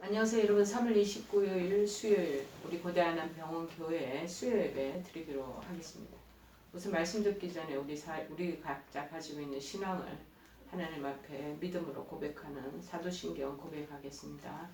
안녕하세요 여러분. 3월 29일 수요일 우리 고대하남 병원 교회에 수요 예배 드리기로 하겠습니다. 우선 말씀 듣기 전에 우리 각자 가지고 있는 신앙을 하나님 앞에 믿음으로 고백하는 사도신경 고백하겠습니다.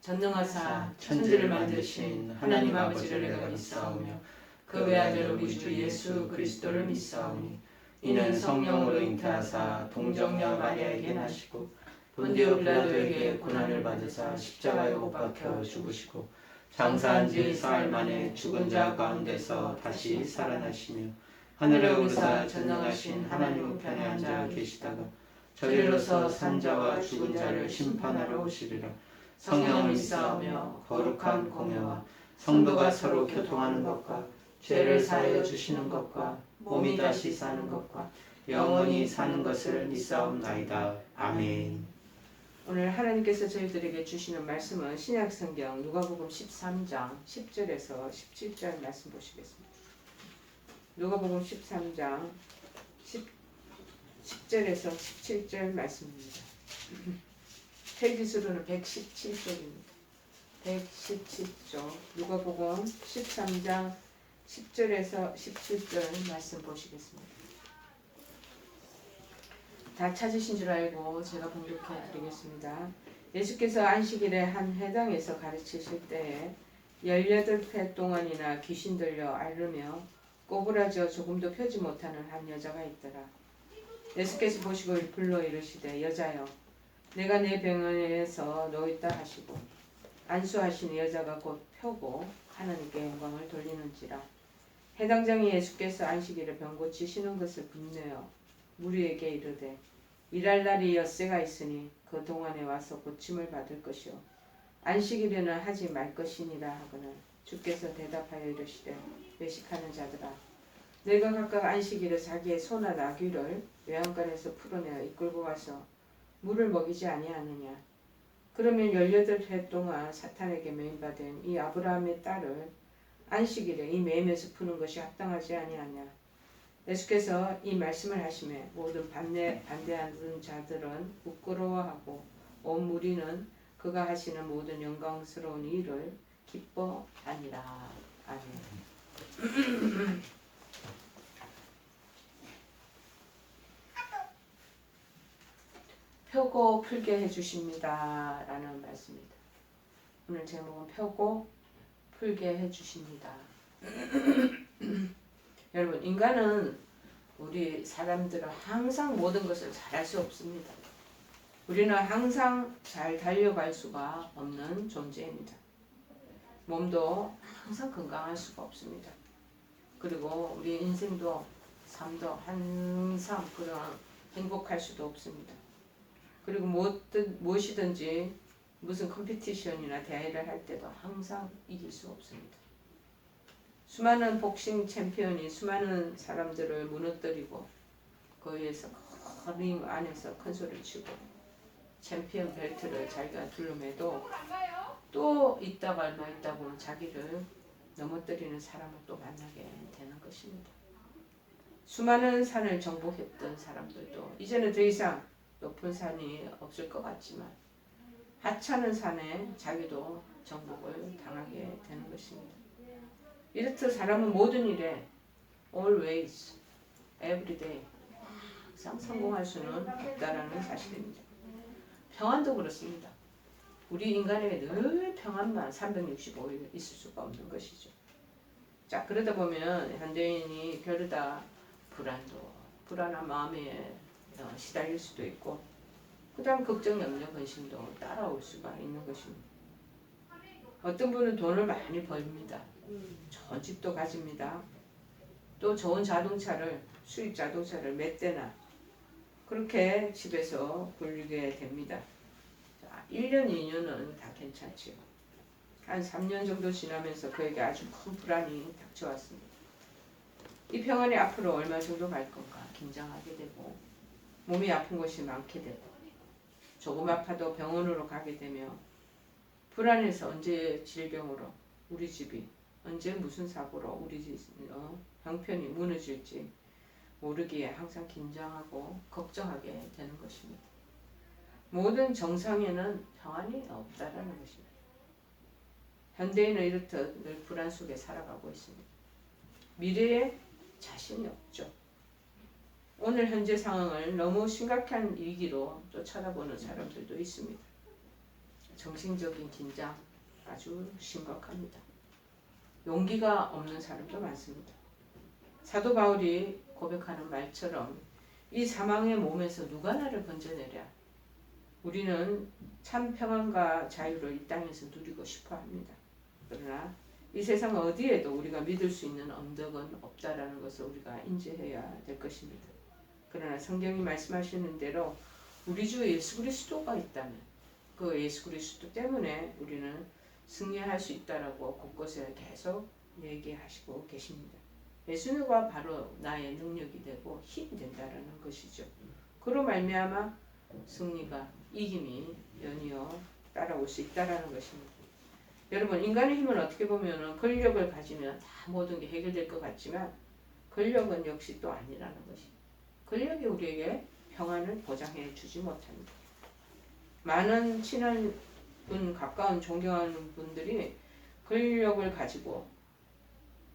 전능하사 천지를 만드신 하나님 아버지를 내가 믿사오며 그 외아들 우리 주 예수 그리스도를 믿사오니 이는 성령으로 잉태하사 동정녀 마리아에게 나시고 본디오 빌라도에게 고난을 받으사 십자가에 못 박혀 죽으시고 장사한 지 사흘 만에 죽은 자 가운데서 다시 살아나시며 하늘에 오르사 전능하신 하나님 우편에 앉아 계시다가 저리로서 산자와 죽은 자를 심판하러 오시리라. 성령을 믿사오며 거룩한 공회와 성도가 서로 교통하는 것과 죄를 사하여 주시는 것과 몸이 다시 사는 것과 영원히 사는 것을 믿사옵나이다. 아멘. 오늘 하나님께서 저희들에게 주시는 말씀은 신약성경 누가복음 13장 10절에서 17절 말씀 보시겠습니다. 누가복음 13장 10절에서 17절 말씀입니다. 페이지 수로는 117쪽입니다. 117쪽 누가복음 13장 10절에서 17절 말씀 보시겠습니다. 다 찾으신 줄 알고 제가 봉독해 드리겠습니다. 예수께서 안식일에 한 회당에서 가르치실 때에 18회 동안이나 귀신 들려 앓으며 꼬부라져 조금도 펴지 못하는 한 여자가 있더라. 예수께서 보시고 불러 이르시되 여자여 내가 내 병원에서 놓였다 하시고 안수하신 여자가 곧 펴고 하나님께 영광을 돌리는지라. 해당장이 예수께서 안식일에 병 고치시는 것을 분내어 무리에게 이르되 일할 날이 엿새가 있으니 그 동안에 와서 고침을 받을 것이요 안식일에는 하지 말 것이니라 하거늘 주께서 대답하여 이르시되 외식하는 자들아 너희가 각각 안식일에 자기의 소나 나귀를 외양간에서 풀어내어 이끌고 와서 물을 먹이지 아니하느냐. 그러면 18해 동안 사탄에게 매인받은 이 아브라함의 딸을 안식일에 이 매임에서 푸는 것이 합당하지 아니하냐. 예수께서 이 말씀을 하시매 모든 반대하는 자들은 부끄러워하고 온 무리는 그가 하시는 모든 영광스러운 일을 기뻐하니라. 아멘. 펴고 풀게 해주십니다 라는 말씀입니다. 오늘 제목은 펴고 풀게 해주십니다. 여러분, 인간은 우리 사람들은 항상 모든 것을 잘할 수 없습니다. 우리는 항상 잘 달려갈 수가 없는 존재입니다. 몸도 항상 건강할 수가 없습니다. 그리고 우리 인생도 삶도 항상 그런 행복할 수도 없습니다. 그리고 무엇이든지 무슨 컴피티션이나 대회를 할 때도 항상 이길 수 없습니다. 수많은 복싱 챔피언이 수많은 사람들을 무너뜨리고 거기에서 큰 링 안에서 큰 소리를 치고 챔피언 벨트를 자기가 둘러매도 또 있다가 얼마 있다고 자기를 넘어뜨리는 사람을 또 만나게 되는 것입니다. 수많은 산을 정복했던 사람들도 이제는 더 이상 높은 산이 없을 것 같지만 하찮은 산에 자기도 정복을 당하게 되는 것입니다. 이렇듯 사람은 모든 일에 always, everyday 항상 성공할 수는 없다라는 사실입니다. 평안도 그렇습니다. 우리 인간에게 늘 평안만 365일 있을 수가 없는 것이죠. 자, 그러다 보면 현대인이 겨루다 불안한 마음에 시달릴 수도 있고 그 다음 걱정, 염려, 근심도 따라올 수가 있는 것입니다. 어떤 분은 돈을 많이 벌입니다. 좋은 집도 가집니다. 또 좋은 자동차를 수입 자동차를 몇 대나 그렇게 집에서 굴리게 됩니다. 자, 1년, 2년은 다 괜찮지요. 한 3년 정도 지나면서 그에게 아주 큰 불안이 닥쳐왔습니다. 이 평안이 앞으로 얼마 정도 갈 건가 긴장하게 되고 몸이 아픈 것이 많게 되고 조금 아파도 병원으로 가게 되며 불안해서 언제 질병으로 우리 집이 언제 무슨 사고로 우리 집 형편이 무너질지 모르기에 항상 긴장하고 걱정하게 되는 것입니다. 모든 정상에는 평안이 없다라는 것입니다. 현대인은 이렇듯 늘 불안 속에 살아가고 있습니다. 미래에 자신이 없죠. 오늘 현재 상황을 너무 심각한 위기로 또 쳐다보는 사람들도 있습니다. 정신적인 긴장 아주 심각합니다. 용기가 없는 사람도 많습니다. 사도 바울이 고백하는 말처럼 이 사망의 몸에서 누가 나를 건져내랴. 우리는 참 평안과 자유를 이 땅에서 누리고 싶어 합니다. 그러나 이 세상 어디에도 우리가 믿을 수 있는 언덕은 없다라는 것을 우리가 인지해야 될 것입니다. 그러나 성경이 말씀하시는 대로 우리 주 예수 그리스도가 있다면 그 예수 그리스도 때문에 우리는 승리할 수 있다라고 곳곳에 계속 얘기하시고 계십니다. 예수가 바로 나의 능력이 되고 힘이 된다라는 것이죠. 그로 말미암아 승리가 이김이 연이어 따라올 수 있다라는 것입니다. 여러분 인간의 힘은 어떻게 보면 권력을 가지면 다 모든 게 해결될 것 같지만 권력은 역시 또 아니라는 것입니다. 권력이 우리에게 평안을 보장해 주지 못합니다. 많은 친한 분, 가까운 존경하는 분들이 권력을 가지고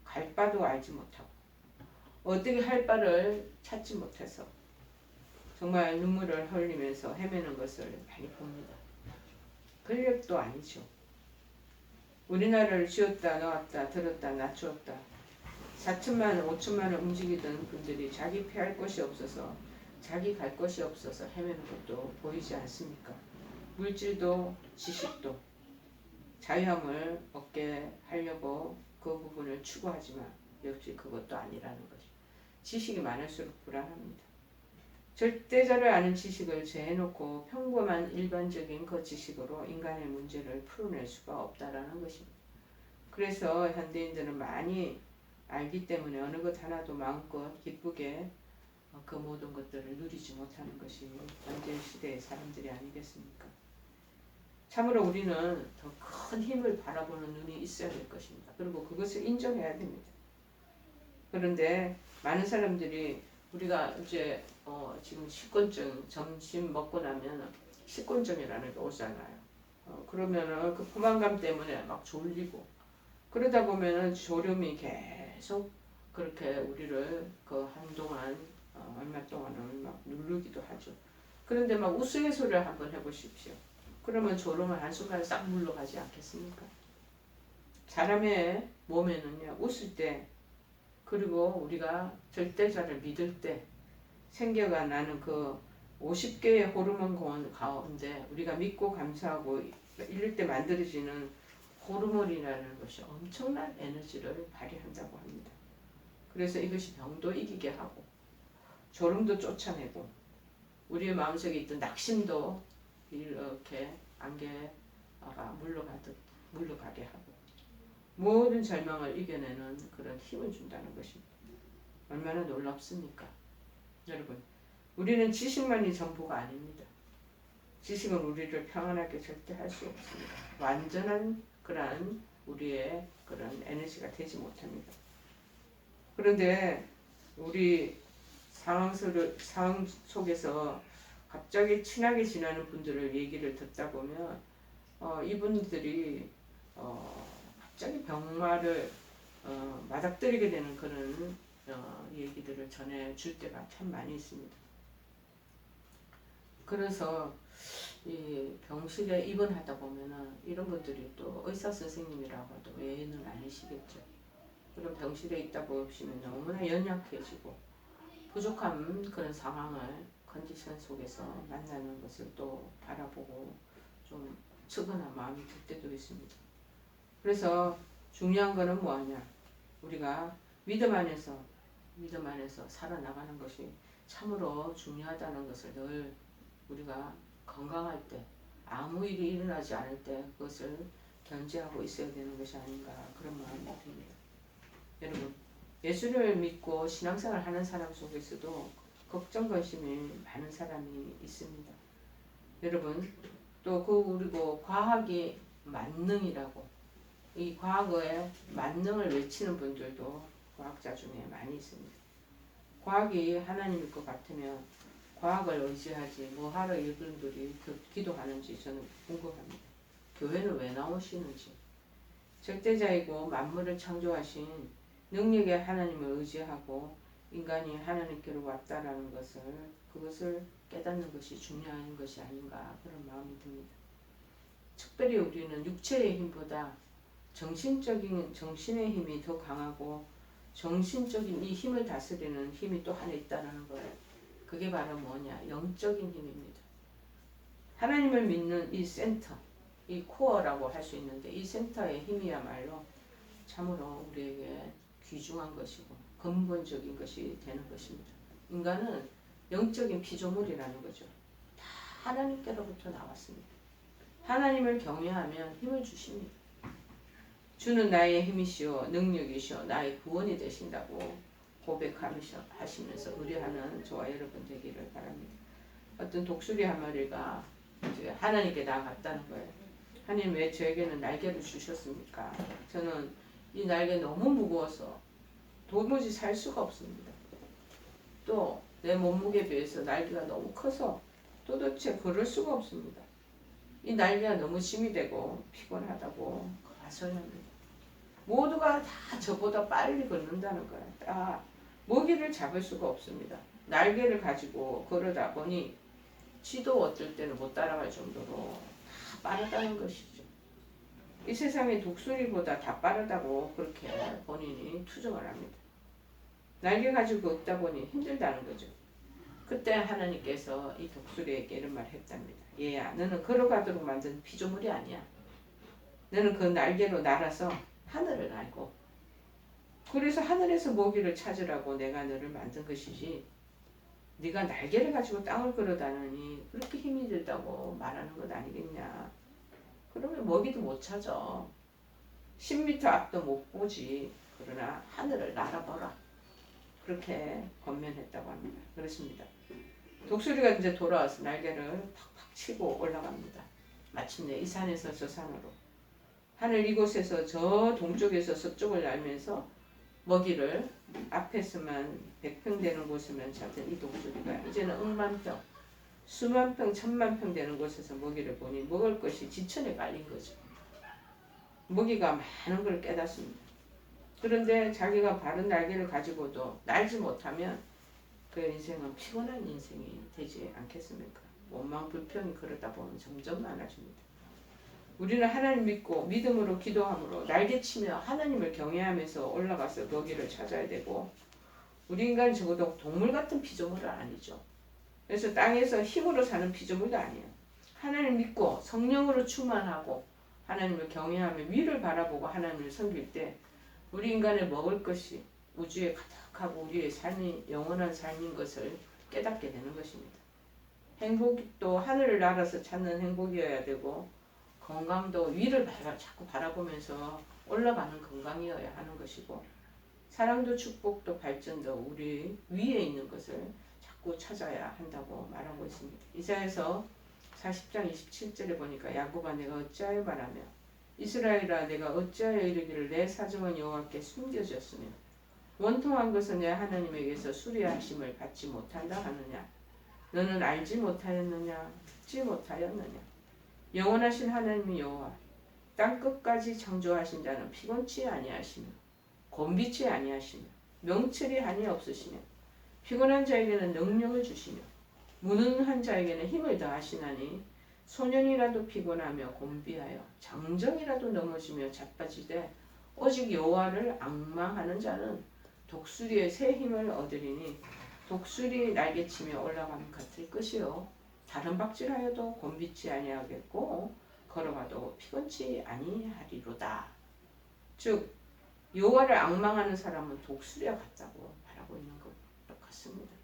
갈 바도 알지 못하고 어떻게 할 바를 찾지 못해서 정말 눈물을 흘리면서 헤매는 것을 많이 봅니다. 권력도 아니죠. 우리나라를 쥐었다 놓았다 들었다 낮추었다 4천만 원, 5천만 원 움직이던 분들이 자기 피할 곳이 없어서 자기 갈 곳이 없어서 헤매는 것도 보이지 않습니까? 물질도 지식도 자유함을 얻게 하려고 그 부분을 추구하지만 역시 그것도 아니라는 것이죠. 지식이 많을수록 불안합니다. 절대자를 아는 지식을 재해놓고 평범한 일반적인 그 지식으로 인간의 문제를 풀어낼 수가 없다라는 것입니다. 그래서 현대인들은 많이 알기 때문에 어느 것 하나도 마음껏 기쁘게 그 모든 것들을 누리지 못하는 것이 현재 시대의 사람들이 아니겠습니까? 참으로 우리는 더 큰 힘을 바라보는 눈이 있어야 될 것입니다. 그리고 그것을 인정해야 됩니다. 그런데 많은 사람들이 우리가 이제 지금 식곤증 점심 먹고 나면 식곤증이라는 게 오잖아요. 그러면은 그 포만감 때문에 막 졸리고 그러다 보면은 졸음이 계속 그렇게 우리를 그 한동안 얼마 동안은 막 누르기도 하죠. 그런데 막 우스갯소리를 한번 해보십시오. 그러면 졸음은 한순간에 싹 물러가지 않겠습니까? 사람의 몸에는요 웃을 때 그리고 우리가 절대자를 믿을 때 생겨가 나는 그 50개의 호르몬 공원 가운데 우리가 믿고 감사하고 이럴 때 만들어지는 호르몬이라는 것이 엄청난 에너지를 발휘한다고 합니다. 그래서 이것이 병도 이기게 하고 졸음도 쫓아내고 우리의 마음속에 있던 낙심도 이렇게 안개가 물러가게 하고 모든 절망을 이겨내는 그런 힘을 준다는 것입니다. 얼마나 놀랍습니까? 여러분, 우리는 지식만이 전부가 아닙니다. 지식은 우리를 평안하게 절대 할 수 없습니다. 완전한 그러한 우리의 그런 에너지가 되지 못합니다. 그런데 우리 상황 속에서 갑자기 친하게 지내는 분들을 얘기를 듣다 보면 이분들이 갑자기 병마를 맞닥뜨리게 되는 그런 얘기들을 전해줄 때가 참 많이 있습니다. 그래서 이 병실에 입원하다 보면은 이런 분들이 또 의사 선생님이라고 해도 외에는 아니시겠죠. 그런 병실에 있다 보시면 너무나 연약해지고 부족한 그런 상황을 컨디션 속에서 만나는 것을 또 바라보고 좀 측은한 마음이 들 때도 있습니다. 그래서 중요한 거는 뭐하냐? 우리가 믿음 안에서 살아나가는 것이 참으로 중요하다는 것을 늘 우리가 건강할 때 아무 일이 일어나지 않을 때 그것을 견지하고 있어야 되는 것이 아닌가 그런 마음이 듭니다. 여러분 예수를 믿고 신앙생활 하는 사람 속에서도 걱정 근심이 많은 사람이 있습니다. 여러분 또 그리고 과학이 만능이라고 이 과거에 만능을 외치는 분들도 과학자 중에 많이 있습니다. 과학이 하나님일 것 같으면 과학을 의지하지 뭐 하러 이분들이 기도하는지 저는 궁금합니다. 교회는 왜 나오시는지. 절대자이고 만물을 창조하신 능력의 하나님을 의지하고 인간이 하나님께로 왔다라는 것을 그것을 깨닫는 것이 중요한 것이 아닌가 그런 마음이 듭니다. 특별히 우리는 육체의 힘보다 정신적인 정신의 힘이 더 강하고 정신적인 이 힘을 다스리는 힘이 또 하나 있다는 거예요. 그게 바로 뭐냐? 영적인 힘입니다. 하나님을 믿는 이 센터, 이 코어라고 할 수 있는데 이 센터의 힘이야말로 참으로 우리에게 귀중한 것이고 근본적인 것이 되는 것입니다. 인간은 영적인 피조물이라는 거죠. 다 하나님께로부터 나왔습니다. 하나님을 경외하면 힘을 주십니다. 주는 나의 힘이시오 능력이시오 나의 구원이 되신다고 고백하시면서 의뢰하는 저와 여러분 되기를 바랍니다. 어떤 독수리 한 마리가 하나님께 나아갔다는 거예요. 하나님 왜 저에게는 날개를 주셨습니까? 저는 이 날개 너무 무거워서 도무지 살 수가 없습니다. 또 내 몸무게에 비해서 날개가 너무 커서 도대체 걸을 수가 없습니다. 이 날개가 너무 짐이 되고 피곤하다고 하소연합니다. 모두가 다 저보다 빨리 걷는다는 거예요. 다 먹이를 잡을 수가 없습니다. 날개를 가지고 걸어다 보니 지도 어떨 때는 못 따라갈 정도로 다 빠르다는 것이죠. 이 세상에 독수리보다 다 빠르다고 그렇게 본인이 투정을 합니다. 날개 가지고 걷다 보니 힘들다는 거죠. 그때 하나님께서 이 독수리에게 이런 말을 했답니다. 얘야, 너는 걸어가도록 만든 피조물이 아니야. 너는 그 날개로 날아서 하늘을 날고 그래서 하늘에서 먹이를 찾으라고 내가 너를 만든 것이지 네가 날개를 가지고 땅을 걸어다니니 그렇게 힘이 들다고 말하는 것 아니겠냐. 그러면 먹이도 못 찾아. 10m 앞도 못 보지. 그러나 하늘을 날아보라. 그렇게 권면했다고 합니다. 그렇습니다. 독수리가 이제 돌아와서 날개를 팍팍 치고 올라갑니다. 마침내 이 산에서 저 산으로 하늘 이곳에서 저 동쪽에서 서쪽을 날면서 먹이를 앞에서만 100평 되는 곳이면 찾은 이 독수리가 이제는 억만평, 수만평, 천만평 되는 곳에서 먹이를 보니 먹을 것이 지천에 깔린 거죠. 먹이가 많은 걸 깨닫습니다. 그런데 자기가 바른 날개를 가지고도 날지 못하면 그 인생은 피곤한 인생이 되지 않겠습니까? 원망 불평이 그러다 보면 점점 많아집니다. 우리는 하나님 믿고 믿음으로 기도함으로 날개치며 하나님을 경외하면서 올라가서 먹이를 찾아야 되고 우리 인간은 적어도 동물 같은 피조물은 아니죠. 그래서 땅에서 힘으로 사는 피조물도 아니에요. 하나님 믿고 성령으로 충만하고 하나님을 경외하며 위를 바라보고 하나님을 섬길 때 우리 인간의 먹을 것이 우주에 가득하고 우리의 삶이 영원한 삶인 것을 깨닫게 되는 것입니다. 행복도 하늘을 날아서 찾는 행복이어야 되고 건강도 위를 자꾸 바라보면서 올라가는 건강이어야 하는 것이고 사랑도 축복도 발전도 우리 위에 있는 것을 자꾸 찾아야 한다고 말하고 있습니다. 이사야서 40장 27절에 보니까 야곱아 내가 어찌하여 말하며 이스라엘아 내가 어찌하여 이르기를 내 사정은 여호와께 숨겨졌으며 원통한 것은 내 하나님에게서 수리하심을 받지 못한다 하느냐 너는 알지 못하였느냐 듣지 못하였느냐 영원하신 하나님이 여호와 땅 끝까지 창조하신 자는 피곤치 아니하시며 곤비치 아니하시며 명철이 한이 없으시며 피곤한 자에게는 능력을 주시며 무능한 자에게는 힘을 더하시나니 소년이라도 피곤하며 곤비하여 장정이라도 넘어지며 자빠지되 오직 여호와를 앙망하는 자는 독수리의 새 힘을 얻으리니 독수리 날개치며 올라가는 같을 것이요 다른 박질하여도 곤비치 아니하겠고 걸어가도 피곤치 아니하리로다. 즉 여호와를 앙망하는 사람은 독수리와 같다고 말하고 있는 것 같습니다.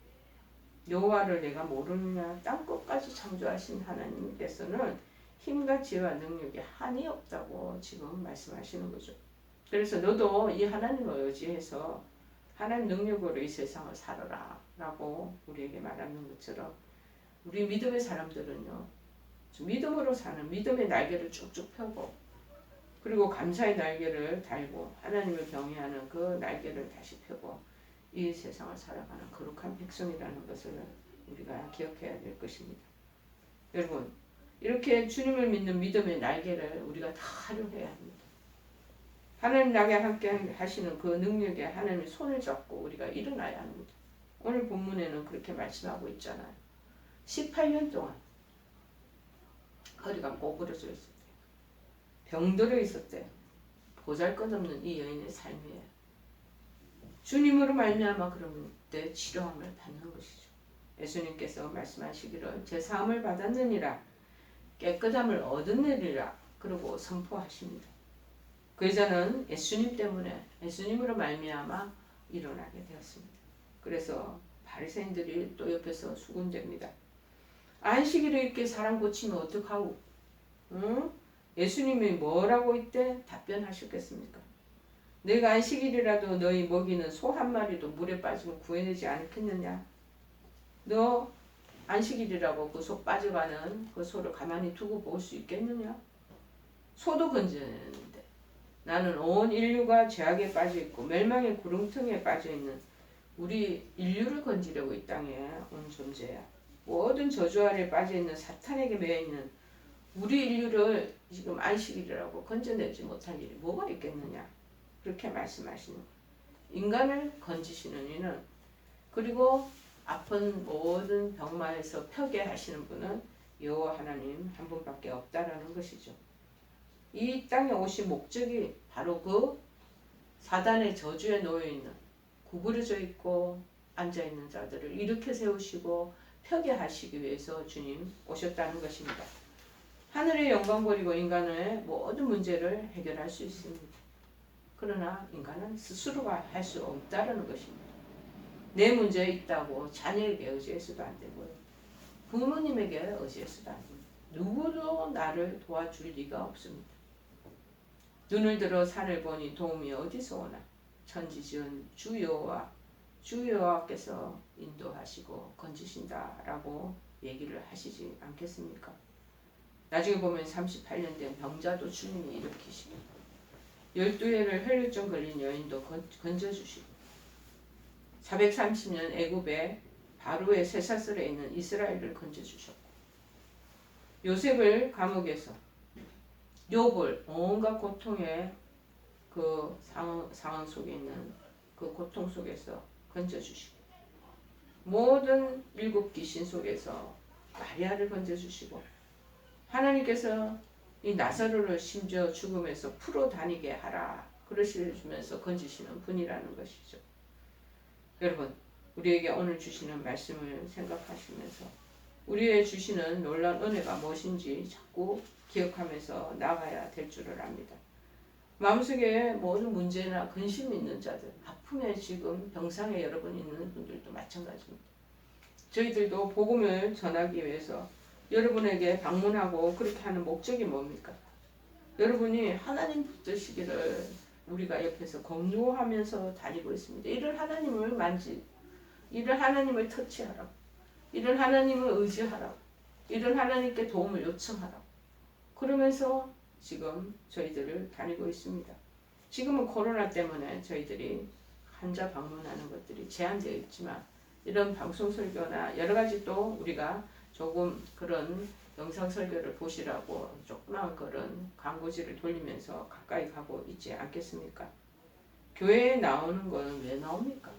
여호와를 내가 모르느냐 땅끝까지 창조하신 하나님께서는 힘과 지혜와 능력에 한이 없다고 지금 말씀하시는 거죠. 그래서 너도 이 하나님을 의지해서 하나님 능력으로 이 세상을 살아라 라고 우리에게 말하는 것처럼 우리 믿음의 사람들은요 믿음으로 사는 믿음의 날개를 쭉쭉 펴고 그리고 감사의 날개를 달고 하나님을 경외하는 그 날개를 다시 펴고 이 세상을 살아가는 거룩한 백성이라는 것을 우리가 기억해야 될 것입니다. 여러분, 이렇게 주님을 믿는 믿음의 날개를 우리가 다 활용해야 합니다. 하나님 나게 함께 하시는 그 능력에 하나님의 손을 잡고 우리가 일어나야 합니다. 오늘 본문에는 그렇게 말씀하고 있잖아요. 18년 동안 허리가 꼬부러져 있었대요. 병들어 있었대요. 보잘것없는 이 여인의 삶이에요. 주님으로 말미암아 그러면 때 치료함을 받는 것이죠. 예수님께서 말씀하시기를 제 사함을 받았느니라 깨끗함을 얻었느니라 그러고 선포하십니다. 그 여자는 예수님 때문에 예수님으로 말미암아 일어나게 되었습니다. 그래서 바리새인들이 또 옆에서 수군댑니다. 안식일에 이렇게 사람 고치면 어떡하고? 응? 예수님이 뭐라고 이때 답변하셨겠습니까? 내가 안식일이라도 너희 먹이는 소 한 마리도 물에 빠지면 구해내지 않겠느냐? 너 안식일이라고 그 소 빠져가는 그 소를 가만히 두고 볼 수 있겠느냐? 소도 건져내는데 나는 온 인류가 죄악에 빠져있고 멸망의 구렁텅이에 빠져있는 우리 인류를 건지려고 이 땅에 온 존재야. 모든 저주 아래 빠져있는 사탄에게 매여있는 우리 인류를 지금 안식일이라고 건져내지 못할 일이 뭐가 있겠느냐. 그렇게 말씀하시는 인간을 건지시는 이는 그리고 아픈 모든 병마에서 펴게 하시는 분은 여호와 하나님 한 분밖에 없다라는 것이죠. 이 땅에 오신 목적이 바로 그 사단의 저주에 놓여있는 구부러져 있고 앉아있는 자들을 일으켜 세우시고 펴게 하시기 위해서 주님 오셨다는 것입니다. 하늘의 영광 버리고 인간의 모든 문제를 해결할 수 있습니다. 그러나 인간은 스스로가 할 수 없다는 것입니다. 내 문제에 있다고 자녀에게 의지해서도 안 되고요. 부모님에게 의지해서도 안 됩니다. 누구도 나를 도와줄 리가 없습니다. 눈을 들어 산을 보니 도움이 어디서 오나? 천지지은 주 여호와께서 인도하시고 건지신다라고 얘기를 하시지 않겠습니까? 나중에 보면 38년 된 병자도 주님이 일으키시고 12해를 혈류증 걸린 여인도 건져주시고 430년 애굽의 바로의 쇠사슬에 있는 이스라엘을 건져주셨고 요셉을 감옥에서 욥을 온갖 고통의 그 상황 속에 있는 그 고통 속에서 건져주시고 모든 7 귀신 속에서 마리아를 건져주시고 하나님께서 이 나사로를 심지어 죽음에서 풀어 다니게 하라 그러시면서 건지시는 분이라는 것이죠. 여러분 우리에게 오늘 주시는 말씀을 생각하시면서 우리의 주시는 놀라운 은혜가 무엇인지 자꾸 기억하면서 나가야 될 줄을 압니다. 마음속에 모든 문제나 근심이 있는 자들, 아픔에 지금 병상에 여러분 있는 분들도 마찬가지입니다. 저희들도 복음을 전하기 위해서 여러분에게 방문하고 그렇게 하는 목적이 뭡니까? 여러분이 하나님 붙드시기를 우리가 옆에서 공유하면서 다니고 있습니다. 이를 하나님을 이를 하나님을 터치하라고, 이를 하나님을 의지하라고, 이를 하나님께 도움을 요청하라고 그러면서 지금 저희들을 다니고 있습니다. 지금은 코로나 때문에 저희들이 환자 방문하는 것들이 제한되어 있지만 이런 방송 설교나 여러 가지 또 우리가 조금 그런 영상 설교를 보시라고 조그마한 그런 광고지를 돌리면서 가까이 가고 있지 않겠습니까? 교회에 나오는 건 왜 나옵니까?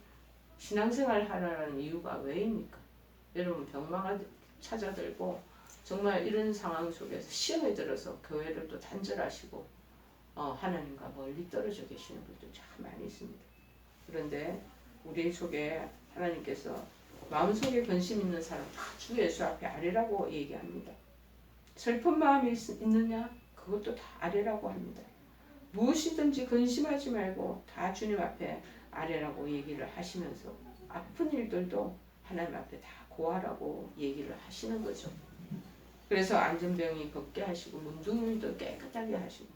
신앙생활 하라는 이유가 왜입니까? 여러분 병마가 찾아들고 정말 이런 상황 속에서 시험에 들어서 교회를 또 단절하시고 하나님과 멀리 떨어져 계시는 분들 참 많이 있습니다. 그런데 우리 속에 하나님께서 마음속에 근심 있는 사람 다 주 예수 앞에 아뢰라고 얘기합니다. 슬픈 마음이 있느냐? 그것도 다 아뢰라고 합니다. 무엇이든지 근심하지 말고 다 주님 앞에 아뢰라고 얘기를 하시면서 아픈 일들도 하나님 앞에 다 고하라고 얘기를 하시는 거죠. 그래서 안전병이 걷게 하시고 문둥이도 깨끗하게 하시고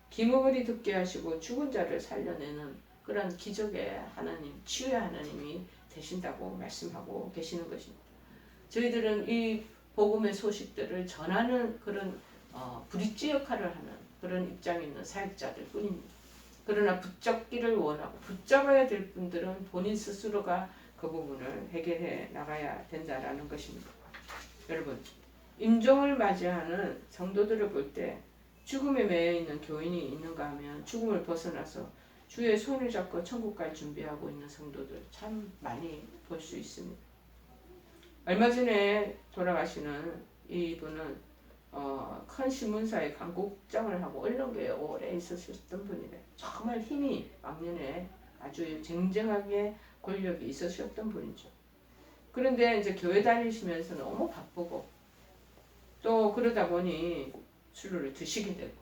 기머거리 듣게 하시고 죽은 자를 살려내는 그런 기적의 하나님, 치유의 하나님이 되신다고 말씀하고 계시는 것입니다. 저희들은 이 복음의 소식들을 전하는 그런 브릿지 역할을 하는 그런 입장에 있는 사역자들 뿐입니다. 그러나 붙잡기를 원하고 붙잡아야 될 분들은 본인 스스로가 그 부분을 해결해 나가야 된다라는 것입니다. 여러분, 임종을 맞이하는 성도들을 볼 때 죽음에 매여 있는 교인이 있는가 하면 죽음을 벗어나서 주의 손을 잡고 천국 갈 준비하고 있는 성도들 참 많이 볼 수 있습니다. 얼마 전에 돌아가시는 이분은 큰 신문사의 간국장을 하고 언론계에 오래 있으셨던 분이래. 정말 힘이 왕년에 아주 쟁쟁하게 권력이 있으셨던 분이죠. 그런데 이제 교회 다니시면서 너무 바쁘고 또 그러다 보니 술을 드시게 되고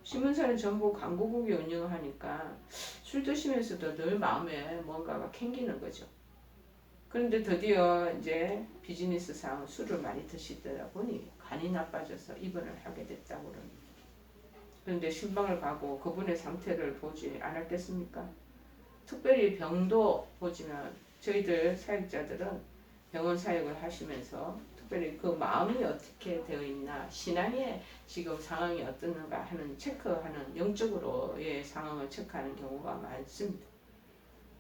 신문사는 전부 광고국이 운영하니까 술 드시면서도 늘 마음에 뭔가가 캥기는 거죠. 그런데 드디어 이제 비즈니스상 술을 많이 드시다 보니 간이 나빠져서 입원을 하게 됐다고 그럽니다. 그런데 신방을 가고 그분의 상태를 보지 않았겠습니까? 특별히 병도 보지만 저희들 사역자들은 병원 사역을 하시면서 특별히 그 마음이 어떻게 되어 있나, 신앙의 지금 상황이 어떻는가 하는 체크하는 영적으로의 상황을 체크하는 경우가 많습니다.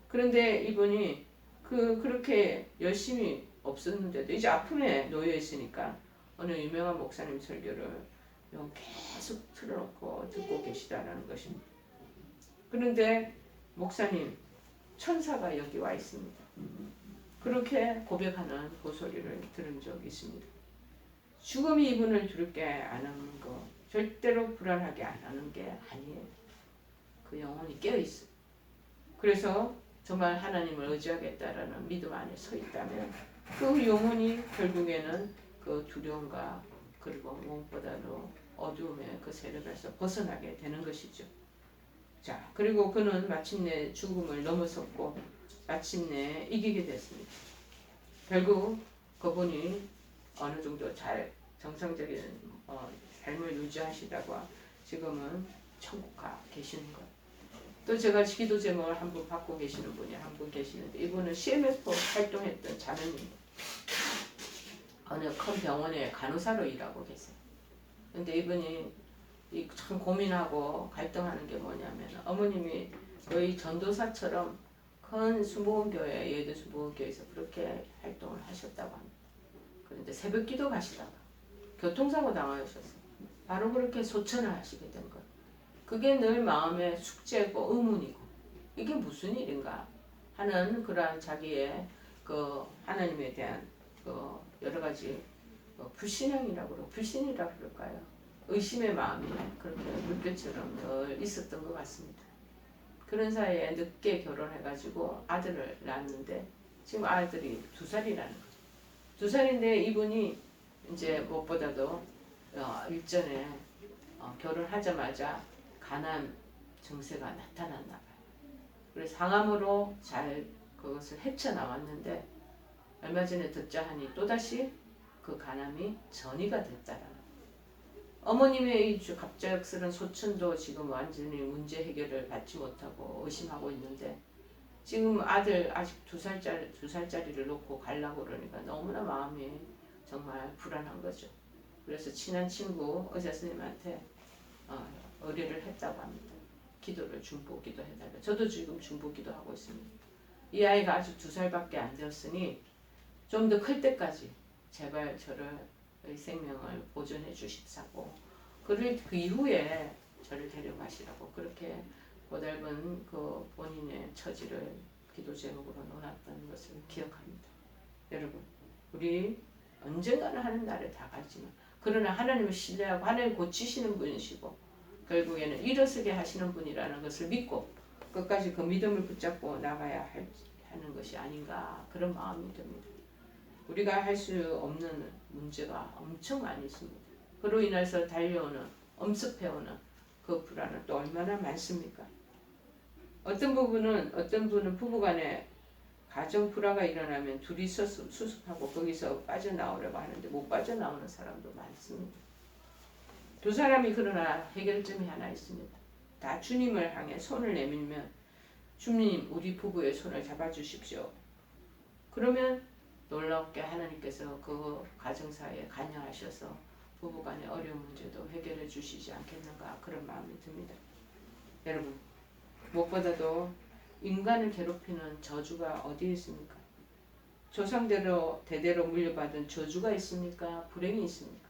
그런데 이분이 그렇게 열심히 없었는데도 이제 아픔에 놓여 있으니까 어느 유명한 목사님 설교를 계속 틀어놓고 듣고 계시다는 것입니다. 그런데 목사님, 천사가 여기 와 있습니다. 그렇게 고백하는 고소리를 들은 적이 있습니다. 죽음이 이분을 두렵게 안 하는 거, 절대로 불안하게 안 하는 게 아니에요. 그 영혼이 깨어있어요. 그래서 정말 하나님을 의지하겠다라는 믿음 안에 서 있다면 그 영혼이 결국에는 그 두려움과 그리고 무엇보다도 어두움의 그 세력에서 벗어나게 되는 것이죠. 자, 그리고 그는 마침내 죽음을 넘어섰고 마침내 이기게 됐습니다. 결국 그분이 어느 정도 잘 정상적인 삶을 유지하시다가 지금은 천국 가 계시는 것. 또 제가 기도 제목을 한 분 받고 계시는 분이 한 분 계시는데 이분은 CMF 활동했던 자매님. 어느 큰 병원에 간호사로 일하고 계세요. 근데 이분이 참 고민하고 갈등하는 게 뭐냐면 어머님이 거의 전도사처럼 큰 수목원교회, 예대 수목원교회에서 그렇게 활동을 하셨다고 합니다. 그런데 새벽기도 가시다가 교통사고 당하셨어요. 바로 그렇게 소천을 하시게 된 거예요. 그게 늘 마음의 숙제고 의문이고 이게 무슨 일인가 하는 그러한 자기의 그 하나님에 대한 그 여러 가지 불신앙이라고 그러고 불신이라고 그럴까요? 의심의 마음이 그렇게 물결처럼 늘 있었던 것 같습니다. 그런 사이에 늦게 결혼해가지고 아들을 낳았는데 지금 아들이 2살이라는 거죠. 2살인데 이분이 이제 무엇보다도 일전에 결혼하자마자 간암 증세가 나타났나 봐요. 그래서 항암으로 잘 그것을 헤쳐나왔는데 얼마 전에 듣자 하니 또다시 그 간암이 전이가 됐다라는 거예요. 어머님의 이 갑작스런 소천도 지금 완전히 문제 해결을 받지 못하고 의심하고 있는데 지금 아들 아직 2살짜리를 놓고 가려고 그러니까 너무나 마음이 정말 불안한 거죠. 그래서 친한 친구 의사 선생님한테 의뢰를 했다고 합니다. 기도를 중보 기도해달라. 저도 지금 중보 기도하고 있습니다. 이 아이가 아직 2살밖에 안 되었으니 좀 더 클 때까지 제발 저를 생명을 보존해 주십사고 그 이후에 저를 데려가시라고 그렇게 고달픈 그 본인의 처지를 기도 제목으로 놓았던 것을 기억합니다. 여러분, 우리 언젠가는 하는 날에 다 가지만 그러나 하나님을 신뢰하고 하나님 고치시는 분이시고 결국에는 일어서게 하시는 분이라는 것을 믿고 끝까지 그 믿음을 붙잡고 나가야 하는 것이 아닌가 그런 마음이 듭니다. 우리가 할 수 없는 문제가 엄청 많이 있습니다. 그로 인해서 달려오는 엄습해오는 그 불안은 또 얼마나 많습니까? 어떤 분은 부부간에 가정 불화가 일어나면 둘이서 수습하고 거기서 빠져나오려고 하는데 못 빠져나오는 사람도 많습니다. 2사람이 그러나 해결점이 하나 있습니다. 다 주님을 향해 손을 내밀면 주님 우리 부부의 손을 잡아주십시오. 그러면 놀랍게 하나님께서 그 가정사에 관여하셔서 부부간의 어려운 문제도 해결해 주시지 않겠는가 그런 마음이 듭니다. 여러분 무엇보다도 인간을 괴롭히는 저주가 어디에 있습니까? 조상대로 대대로 물려받은 저주가 있습니까? 불행이 있습니까?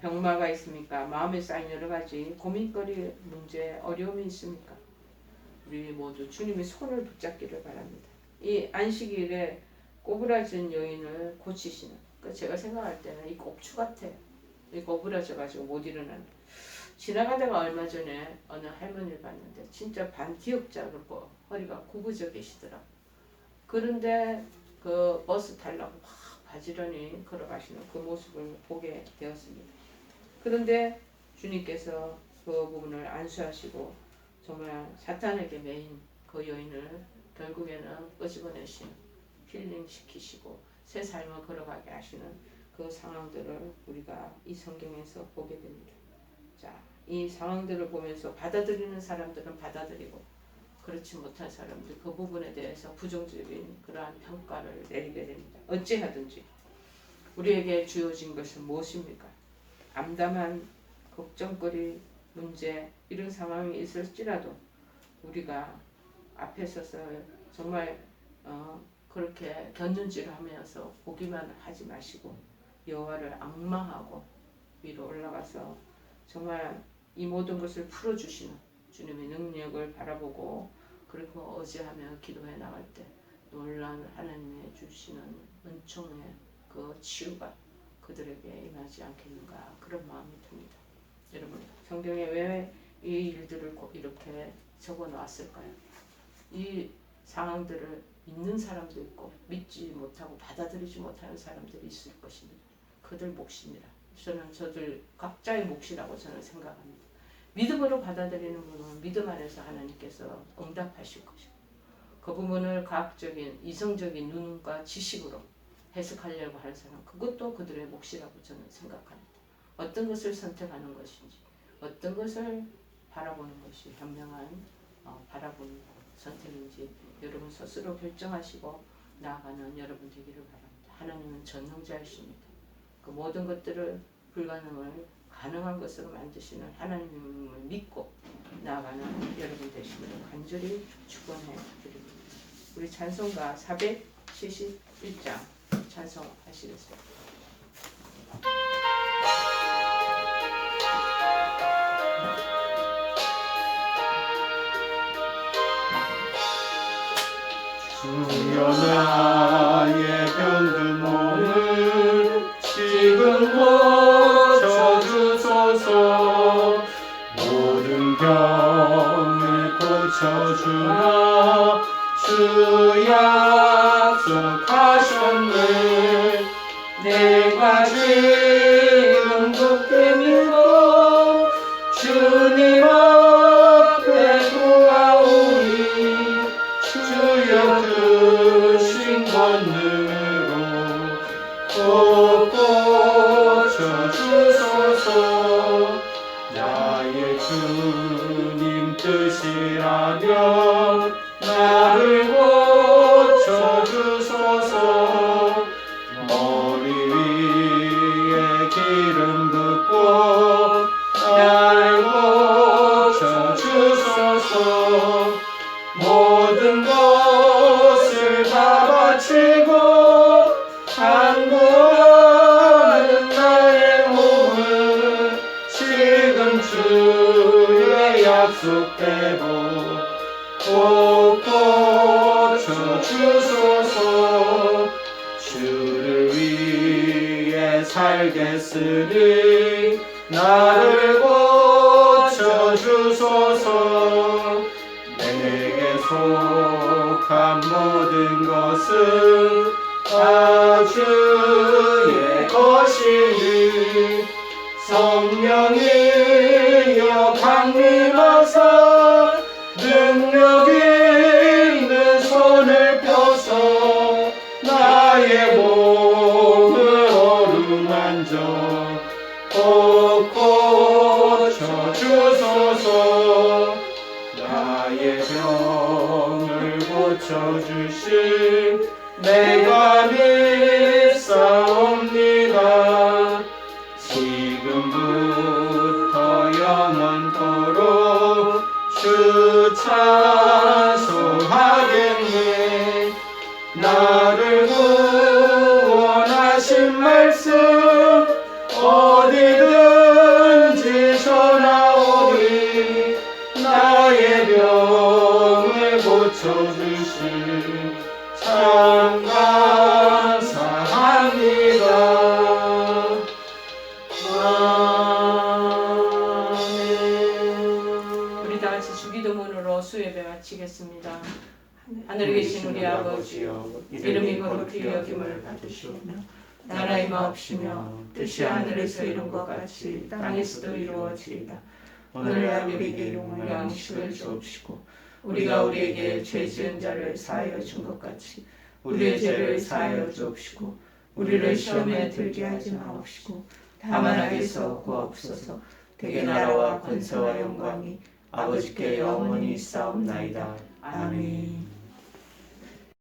병마가 있습니까? 마음에 쌓인 여러 가지 고민거리, 문제, 어려움이 있습니까? 우리 모두 주님의 손을 붙잡기를 바랍니다. 이 안식일에 꼬부라진 여인을 고치시는, 제가 생각할 때는 이 꼽추 같아요. 이 꼬부라져가지고 못 일어나는. 지나가다가 얼마 전에 어느 할머니를 봤는데 진짜 반기역자로 허리가 굽어져 계시더라고요. 그런데 그 버스 타려고 막 바지런히 걸어가시는 그 모습을 보게 되었습니다. 그런데 주님께서 그 부분을 안수하시고 정말 사탄에게 매인 그 여인을 결국에는 끄집어내시는, 힐링시키시고 새 삶을 걸어가게 하시는 그 상황들을 우리가 이 성경에서 보게 됩니다. 자, 이 상황들을 보면서 받아들이는 사람들은 받아들이고 그렇지 못한 사람들 그 부분에 대해서 부정적인 그러한 평가를 내리게 됩니다. 어찌하든지 우리에게 주어진 것은 무엇입니까? 암담한 걱정거리, 문제 이런 상황이 있을지라도 우리가 앞에 서서 정말 그렇게 견눈질하면서 보기만 하지 마시고 여호와를 앙망하고 위로 올라가서 정말 이 모든 것을 풀어주시는 주님의 능력을 바라보고 그리고 의지하며 기도해 나갈 때 놀라운 하나님의 주시는 은총의 그 치유가 그들에게 임하지 않겠는가 그런 마음이 듭니다. 여러분 성경에 왜 이 일들을 이렇게 적어 놨을까요? 이 상황들을 믿는 사람도 있고 믿지 못하고 받아들이지 못하는 사람들이 있을 것입니다. 그들 몫입니다. 저들 각자의 몫이라고 저는 생각합니다. 믿음으로 받아들이는 부분은 믿음 안에서 하나님께서 응답하실 것이고 그 부분을 과학적인 이성적인 눈과 지식으로 해석하려고 하는 사람 그것도 그들의 몫이라고 저는 생각합니다. 어떤 것을 선택하는 것인지 어떤 것을 바라보는 것이 현명한 바라보는 선택인지 여러분 스스로 결정하시고 나아가는 여러분 되기를 바랍니다. 하나님은 전능자이십니다. 그 모든 것들을 불가능을 가능한 것으로 만드시는 하나님을 믿고 나아가는 여러분 되시기를 간절히 축원해 드립니다. 우리 찬송가 471장 찬송하시겠습니다. 주여 나의 병든 몸을 지금 고쳐주소서. 모든 병을 고쳐주마 주 약속하셨네. 내가 지금 굳게 믿고 주님 앞에 구하오니 주여 크신 권능으로 꼭 고쳐주소서. 나의 주님 뜻이라면 나를 고쳐주소서. 머리 위에 기름 붓고 나를 고쳐주소서. 모든 것을 다 바치고 간구하는 나의 몸을 지금 주의 약속대로 꼭 고쳐주소서. 주를 위해 살겠으니 나를 고쳐주소서. 내게 속한 모든 것은 다 주의 것이니 성령이여 강림하사 능력 있는 손을 펴서 나의 몸을 어루만져 꼭 고쳐주소서. 나의 병을 고쳐주신 내가 믿사옵니다. 지금부터 영원토록 주 찬송하겠네. 나를 고쳐주신 참 감사합니다. 아멘. 우리 다 같이 주기도문으로 수예배 마치겠습니다. 하늘에 계신 우리 아버지여, 이름이 거룩히 여김을 받으시오며 나라의 마옵시며 뜻이 하늘에서 이룬 것 같이 땅에서도 이루어지이다. 오늘날 우리에게 용할 양식을 주옵시고 우리가 우리에게 죄 지은 자를 사하여 준 것 같이 우리의 죄를 사하여 주옵시고 우리를 시험에 들게 하지 마옵시고 다만 악에서 구하옵소서. 대개 나라와 권세와 영광이 아버지께 영원히 있사옵나이다. 아멘.